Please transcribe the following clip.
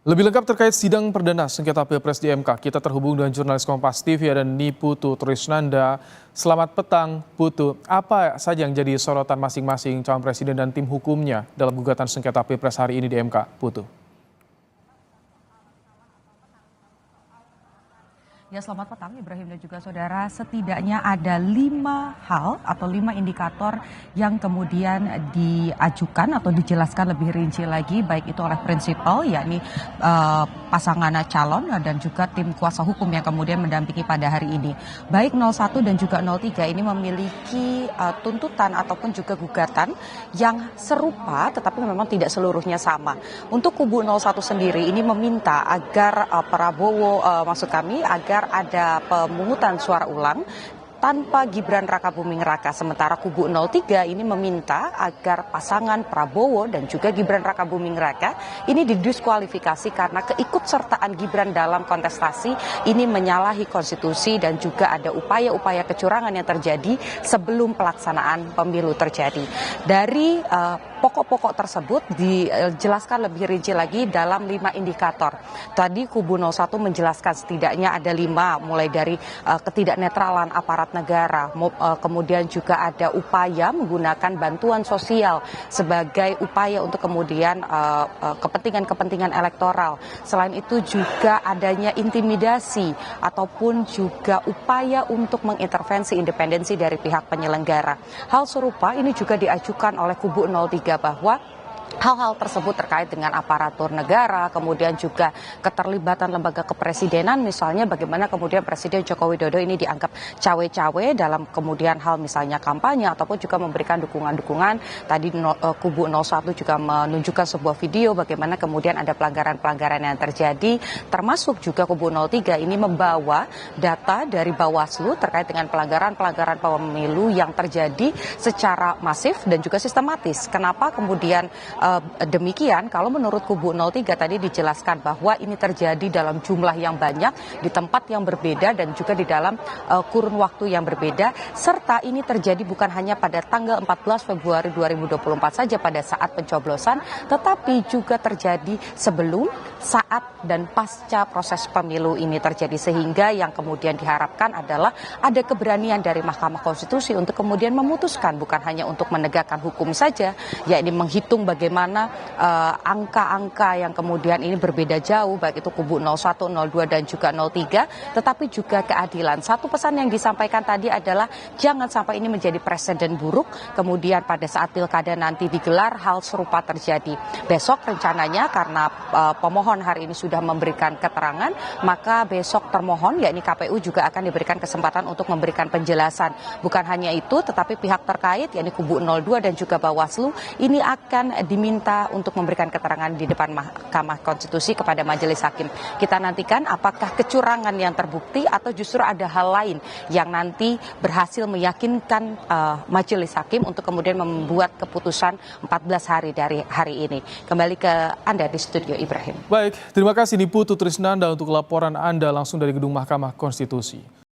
Lebih lengkap terkait sidang perdana sengketa Pilpres di MK, kita terhubung dengan jurnalis Kompas TV dan Niputu Trisnanda. Selamat petang, Putu. Apa saja yang jadi sorotan masing-masing calon presiden dan tim hukumnya dalam gugatan sengketa Pilpres hari ini di MK, Putu? Ya, selamat petang Ibrahim dan juga saudara. Setidaknya ada 5 hal atau 5 indikator yang kemudian diajukan atau dijelaskan lebih rinci lagi, baik itu oleh prinsipal, yakni pasangan calon dan juga tim kuasa hukum yang kemudian mendampingi pada hari ini. Baik 01 dan juga 03 ini memiliki tuntutan ataupun juga gugatan yang serupa, tetapi memang tidak seluruhnya sama. Untuk kubu 01 sendiri ini meminta agar Prabowo, maksud kami, agar ada pemungutan suara ulang tanpa Gibran Rakabuming Raka. Sementara kubu 03 ini meminta agar pasangan Prabowo dan juga Gibran Rakabuming Raka ini didiskualifikasi karena keikutsertaan Gibran dalam kontestasi ini menyalahi konstitusi dan juga ada upaya-upaya kecurangan yang terjadi sebelum pelaksanaan pemilu terjadi. Dari pokok-pokok tersebut dijelaskan lebih rinci lagi dalam 5 indikator. Tadi kubu 01 menjelaskan setidaknya ada 5, mulai dari ketidaknetralan aparat negara, kemudian juga ada upaya menggunakan bantuan sosial sebagai upaya untuk kemudian kepentingan-kepentingan elektoral. Selain itu juga adanya intimidasi ataupun juga upaya untuk mengintervensi independensi dari pihak penyelenggara. Hal serupa ini juga diajukan oleh kubu 03 bahwa hal-hal tersebut terkait dengan aparatur negara, kemudian juga keterlibatan lembaga kepresidenan, misalnya bagaimana kemudian Presiden Joko Widodo ini dianggap cawe-cawe dalam kemudian hal misalnya kampanye ataupun juga memberikan dukungan-dukungan. Tadi kubu 01 juga menunjukkan sebuah video bagaimana kemudian ada pelanggaran-pelanggaran yang terjadi, termasuk juga kubu 03 ini membawa data dari Bawaslu terkait dengan pelanggaran-pelanggaran pemilu yang terjadi secara masif dan juga sistematis. Kenapa kemudian demikian? Kalau menurut kubu 03 tadi dijelaskan bahwa ini terjadi dalam jumlah yang banyak, di tempat yang berbeda dan juga di dalam kurun waktu yang berbeda, serta ini terjadi bukan hanya pada tanggal 14 Februari 2024 saja pada saat pencoblosan, tetapi juga terjadi sebelum, saat, dan pasca proses pemilu ini terjadi, sehingga yang kemudian diharapkan adalah ada keberanian dari Mahkamah Konstitusi untuk kemudian memutuskan, bukan hanya untuk menegakkan hukum saja, yakni menghitung bagaimana angka-angka yang kemudian ini berbeda jauh, baik itu kubu 01, 02 dan juga 03, tetapi juga keadilan. Satu pesan yang disampaikan tadi adalah jangan sampai ini menjadi presiden buruk, kemudian pada saat pilkada nanti digelar hal serupa terjadi. Besok rencananya karena pemohon hari ini sudah memberikan keterangan, maka besok termohon yakni KPU juga akan diberikan kesempatan untuk memberikan penjelasan. Bukan hanya itu, tetapi pihak terkait yakni kubu 02 dan juga Bawaslu ini akan diminta untuk memberikan keterangan di depan Mahkamah Konstitusi kepada Majelis Hakim. Kita nantikan apakah kecurangan yang terbukti atau justru ada hal lain yang nanti berhasil meyakinkan Majelis Hakim untuk kemudian membuat keputusan 14 hari dari hari ini. Kembali ke Anda di studio, Ibrahim. Baik, terima kasih Niputu Trisnanda untuk laporan Anda langsung dari Gedung Mahkamah Konstitusi.